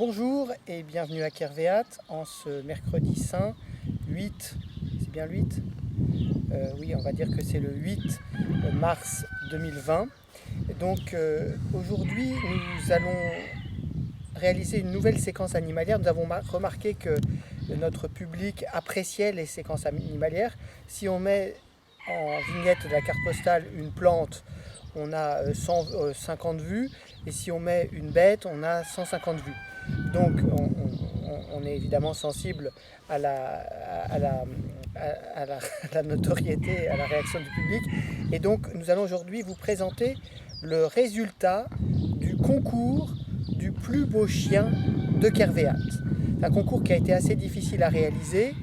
Bonjour et bienvenue à Kervéat en ce mercredi saint 8, c'est bien le 8 oui, on va dire que c'est le 8 mars 2020. Donc aujourd'hui, nous allons réaliser une nouvelle séquence animalière. Nous avons remarqué que notre public appréciait les séquences animalières. Si on met en vignette de la carte postale une plante, on a 150 vues, et si on met une bête, on a 150 vues. Donc on est évidemment sensible à la notoriété, à la réaction du public. Et donc nous allons aujourd'hui vous présenter le résultat du concours du plus beau chien de Kervéat. C'est un concours qui a été assez difficile à réaliser,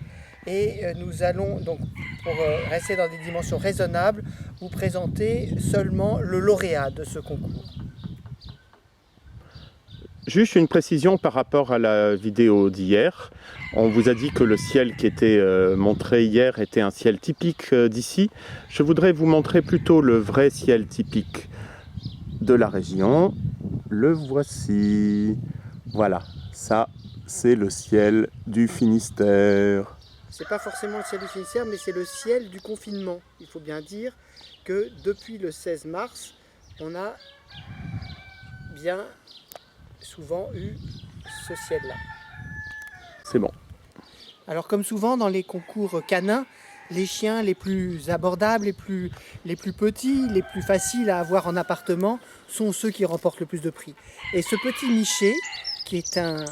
et nous allons donc, pour rester dans des dimensions raisonnables, vous présenter seulement le lauréat de ce concours. Juste une précision par rapport à la vidéo d'hier. On vous a dit que le ciel qui était montré hier était un ciel typique d'ici. Je voudrais vous montrer plutôt le vrai ciel typique de la région. Le voici. Voilà, ça c'est le ciel du Finistère. C'est pas forcément le ciel du Finistère, mais c'est le ciel du confinement. Il faut bien dire que depuis le 16 mars, on a bien souvent eu ce ciel-là. C'est bon. Alors comme souvent dans les concours canins, les chiens les plus abordables, les plus petits, les plus faciles à avoir en appartement sont ceux qui remportent le plus de prix. Et ce petit Miché, qui est un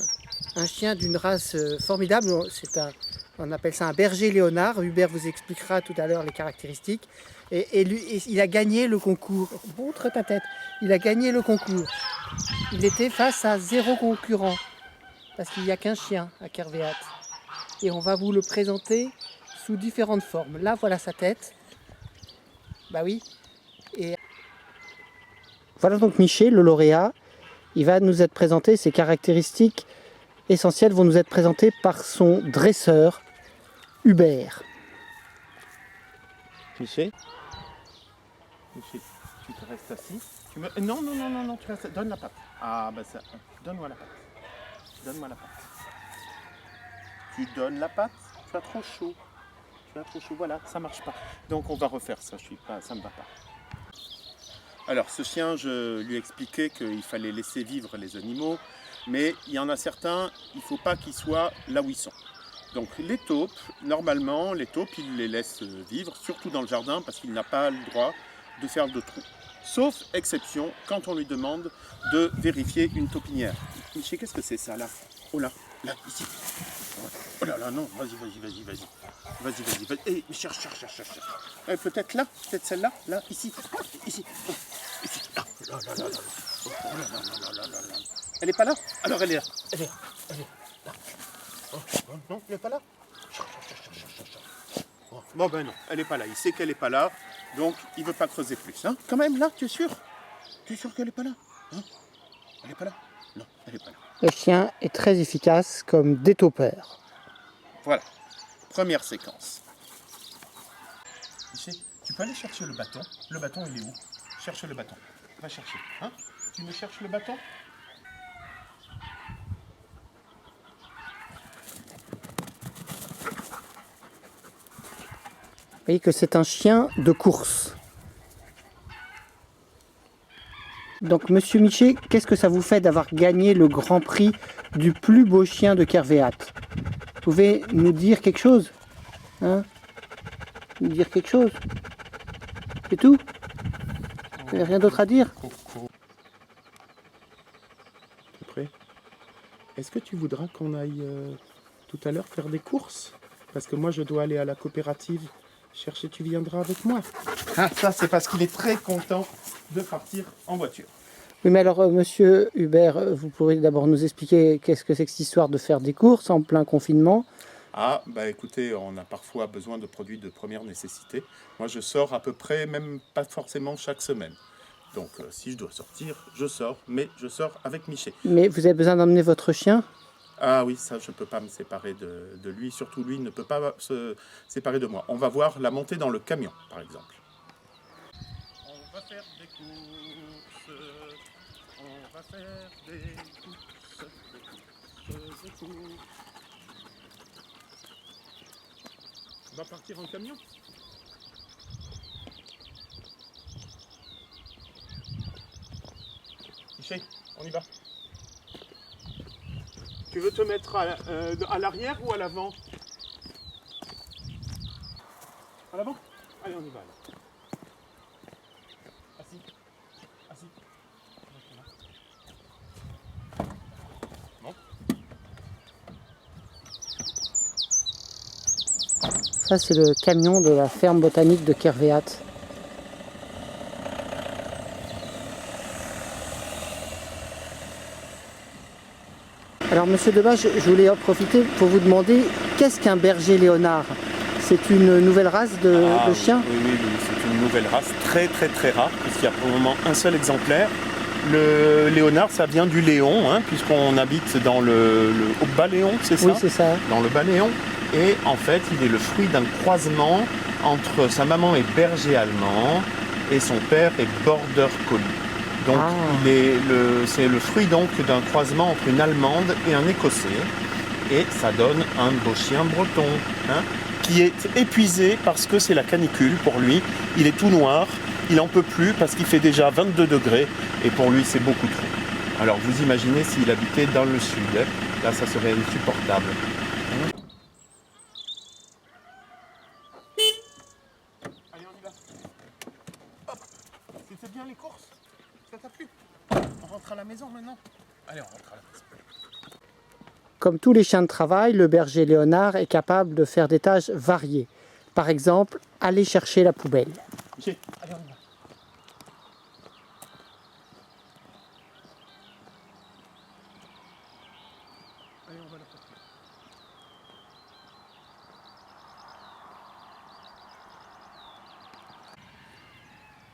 chien d'une race formidable, on appelle ça un berger léonard, Hubert vous expliquera tout à l'heure les caractéristiques, et il a gagné le concours. Montre ta tête. Il a gagné le concours. Il était face à 0 concurrent, parce qu'il n'y a qu'un chien à Kervéat. Et on va vous le présenter sous différentes formes. Là, voilà sa tête. Bah oui. Et voilà donc Miché, le lauréat. Il va nous être présenté, ses caractéristiques essentielles vont nous être présentées par son dresseur, Hubert. Miché, tu te restes assis. Non, tu restes. Donne la patte. Ah, bah ça. Donne-moi la patte. Donne-moi la patte. Tu donnes la patte. Tu as trop chaud. Voilà, ça marche pas. Donc on va refaire ça. Ça me va pas. Alors ce chien, je lui ai expliqué qu'il fallait laisser vivre les animaux, mais il y en a certains, il ne faut pas qu'ils soient là où ils sont. Donc les taupes, normalement, il les laisse vivre, surtout dans le jardin, parce qu'il n'a pas le droit de faire de trous. Sauf exception, quand on lui demande de vérifier une taupinière. Miché, qu'est-ce que c'est ça là? Oh là, ici. Oh là là, non, vas-y. Vas-y. Cherche. Peut-être là, peut-être celle-là, là, ici. Oh, ici. Ah, là. Oh là. Elle n'est pas là? Alors elle est là. Elle est là. Oh, non, elle n'est pas là. Oh, bon ben non, elle n'est pas là. Il sait qu'elle n'est pas là, donc il ne veut pas creuser plus. Hein? Quand même, là, tu es sûr? Tu es sûr qu'elle n'est pas là? Hein? Elle n'est pas là? Non, elle n'est pas là. le chien est très efficace comme détaupeur. Voilà, première séquence. Miché, tu peux aller chercher le bâton. Le bâton, il est où? Cherche le bâton. Va chercher. Hein? Tu me cherches le bâton? Vous voyez que c'est un chien de course. Donc Monsieur Miché, qu'est-ce que ça vous fait d'avoir gagné le grand prix du plus beau chien de Kervéat? Vous pouvez nous dire quelque chose? Hein? Nous dire quelque chose? C'est tout? Vous n'avez rien d'autre à dire? Tu es prêt? Est-ce que tu voudras qu'on aille tout à l'heure faire des courses? Parce que moi je dois aller à la coopérative chercher, tu viendras avec moi. Ah, ça c'est parce qu'il est très content de partir en voiture. Oui, mais alors Monsieur Hubert, vous pourriez d'abord nous expliquer qu'est-ce que c'est que cette histoire de faire des courses en plein confinement? Ah, bah écoutez, on a parfois besoin de produits de première nécessité. Moi je sors à peu près, même pas forcément chaque semaine. Donc si je dois sortir, je sors, mais je sors avec Miché. Mais vous avez besoin d'emmener votre chien? Ah oui, ça je ne peux pas me séparer de lui, surtout lui ne peut pas se séparer de moi. On va voir la montée dans le camion, par exemple. On va faire des courses, on On va faire des courses, des courses. On va partir en camion. Michel, on y va. Tu veux te mettre à l'arrière ou à l'avant? À l'avant? Allez, on y va alors. Assis. Assis. Bon. Ça, c'est le camion de la ferme botanique de Kervéat. Alors, monsieur Debat, je voulais en profiter pour vous demander qu'est-ce qu'un berger léonard? C'est une nouvelle race de chien? Oui, c'est une nouvelle race très rare, puisqu'il y a pour le moment un seul exemplaire. Le léonard, ça vient du Léon, hein, puisqu'on habite dans au Bas-Léon, c'est ça? Oui, c'est ça. Dans le Bas-Léon. Et en fait, il est le fruit d'un croisement entre sa maman est berger allemand et son père est border collie. Donc c'est le fruit donc d'un croisement entre une allemande et un écossais. Et ça donne un beau chien breton, hein, qui est épuisé parce que c'est la canicule pour lui. Il est tout noir, il n'en peut plus parce qu'il fait déjà 22 degrés et pour lui c'est beaucoup trop. Alors vous imaginez s'il habitait dans le sud, hein, là ça serait insupportable. Allez, on y va. Hop, tu fais bien les courses? Ça t'a plu? On rentre à la maison maintenant? Allez, on rentre à la maison. Comme tous les chiens de travail, le berger léonard est capable de faire des tâches variées. Par exemple, aller chercher la poubelle. Allez, on y va. Allez, on va la porter.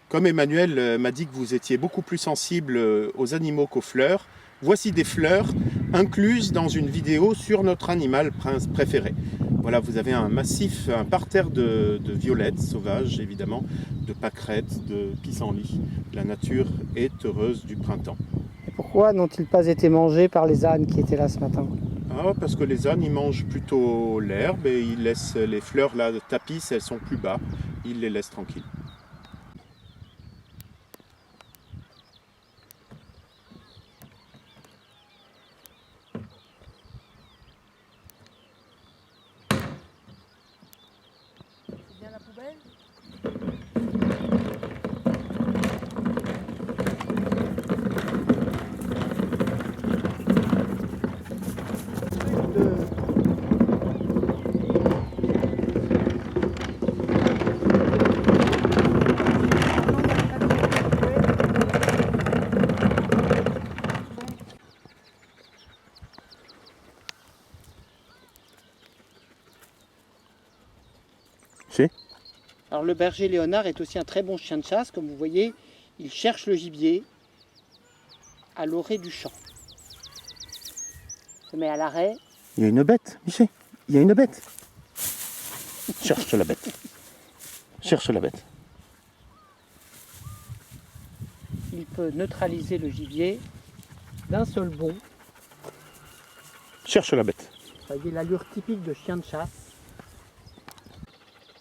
Comme Emmanuel m'a dit que vous étiez beaucoup plus sensible aux animaux qu'aux fleurs, voici des fleurs incluses dans une vidéo sur notre animal préféré. Voilà, vous avez un massif, un parterre de violettes sauvages, évidemment, de pâquerettes, de pissenlits. La nature est heureuse du printemps. Et pourquoi n'ont-ils pas été mangés par les ânes qui étaient là ce matin? Ah, parce que les ânes, ils mangent plutôt l'herbe et ils laissent les fleurs là, tapissent, elles sont plus bas. Ils les laissent tranquilles. C'est bien la poubelle? Alors le berger léonard est aussi un très bon chien de chasse, comme vous voyez, il cherche le gibier à l'orée du champ. Il se met à l'arrêt. Il y a une bête, Michel, il y a une bête. Cherche la bête. Cherche la bête. Il peut neutraliser le gibier d'un seul bond. Cherche la bête. Vous voyez l'allure typique de chien de chasse.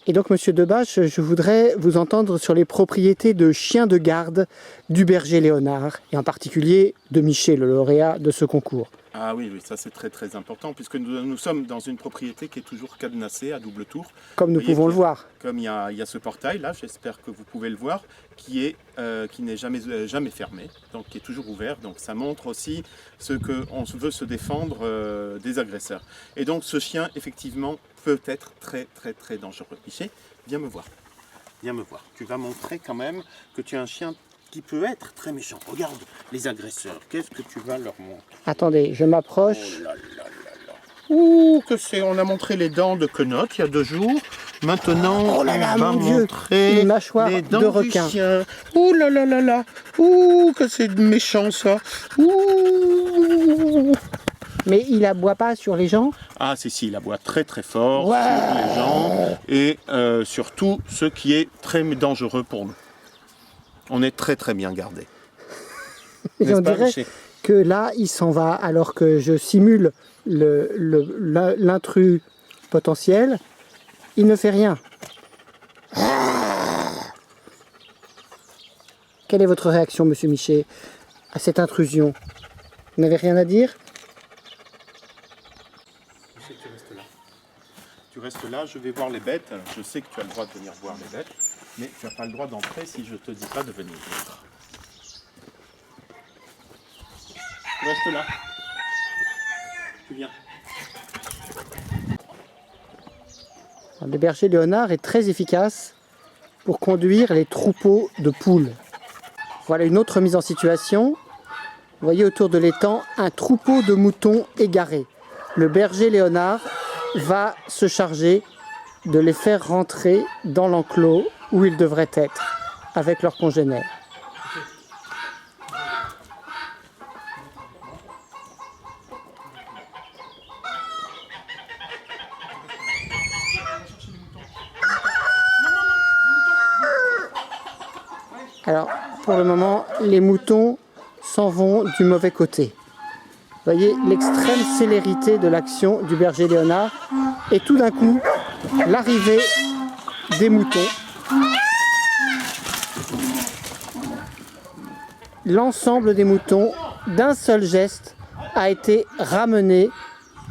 Et donc, monsieur Debache, je voudrais vous entendre sur les propriétés de chien de garde du berger léonard, et en particulier de Michel, le lauréat de ce concours. Ah oui, ça c'est très important, puisque nous sommes dans une propriété qui est toujours cadenassée à double tour. Comme nous pouvons le voir. Comme il y a ce portail là, j'espère que vous pouvez le voir, qui n'est jamais fermé, donc qui est toujours ouvert. Donc ça montre aussi ce qu'on veut se défendre des agresseurs. Et donc ce chien, effectivement, peut être très dangereux. Michel, viens me voir. Viens me voir. Tu vas montrer quand même que tu es un chien qui peut être très méchant. Regarde les agresseurs. Qu'est-ce que tu vas leur montrer? Attendez, je m'approche. Oh là là là là. Ouh, que c'est. On a montré les dents de Quenotte il y a 2 jours. Maintenant, oh là là, on va mon Dieu, montrer une mâchoire les dents de requin. du chien. Ouh là là là là. Ouh, que c'est méchant ça. Ouh. Mais il aboie pas sur les gens? Ah si, il aboie très fort Ouais. sur les gens et surtout ce qui est très dangereux pour nous. On est très bien gardé. Et N'est-ce on pas, dirait Miché? que là, il s'en va alors que je simule l'intrus potentiel. Il ne fait rien. Quelle est votre réaction, monsieur Miché, à cette intrusion? Vous n'avez rien à dire? Miché, tu restes là. Tu restes là, je vais voir les bêtes. Je sais que tu as le droit de venir voir les bêtes, mais tu n'as pas le droit d'entrer si je ne te dis pas de venir. Tu restes là. Tu viens. Le berger Léonard est très efficace pour conduire les troupeaux de poules. Voilà une autre mise en situation. Vous voyez autour de l'étang un troupeau de moutons égarés. Le berger Léonard va se charger de les faire rentrer dans l'enclos où ils devraient être avec leurs congénères. Alors, pour le moment, les moutons s'en vont du mauvais côté. Vous voyez l'extrême célérité de l'action du berger Léonard et tout d'un coup, l'arrivée des moutons. L'ensemble des moutons, d'un seul geste, a été ramené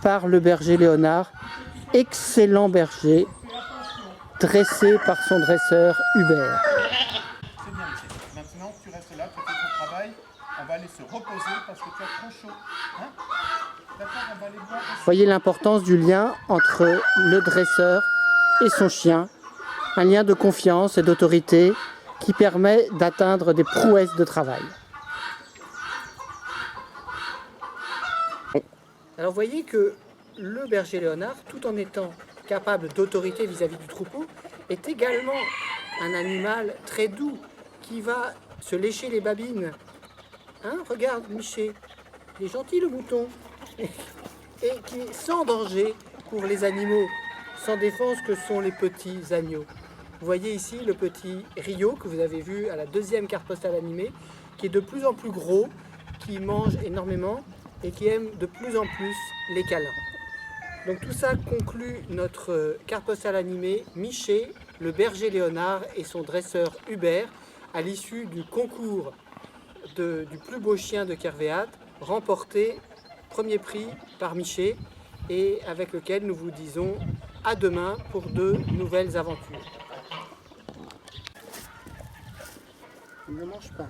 par le berger Léonard. Excellent berger, dressé par son dresseur Hubert. C'est bien, Miché. Maintenant, tu restes là, tu fais ton travail. On va aller se reposer parce que tu as trop chaud. Hein? D'accord, on va aller boire. Voyez l'importance du lien entre le dresseur et son chien. Un lien de confiance et d'autorité qui permet d'atteindre des prouesses de travail. Alors vous voyez que le berger Léonard, tout en étant capable d'autorité vis-à-vis du troupeau, est également un animal très doux qui va se lécher les babines. Hein, regarde Miché, il est gentil le mouton. Et qui est sans danger pour les animaux, sans défense que sont les petits agneaux. Vous voyez ici le petit Rio que vous avez vu à la deuxième carte postale animée, qui est de plus en plus gros, qui mange énormément et qui aime de plus en plus les câlins. Donc tout ça conclut notre carte postale animée Miché, le berger Léonard et son dresseur Hubert, à l'issue du concours du plus beau chien de Kervéat, remporté premier prix par Miché et avec lequel nous vous disons à demain pour de nouvelles aventures. Il ne mange pas.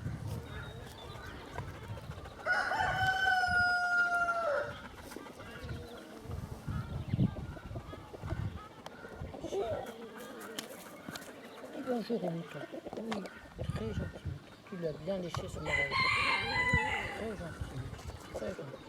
Bonjour au mouton. Oui, très gentil. Tu l'as bien léché son oreille. Très gentil. Très gentil.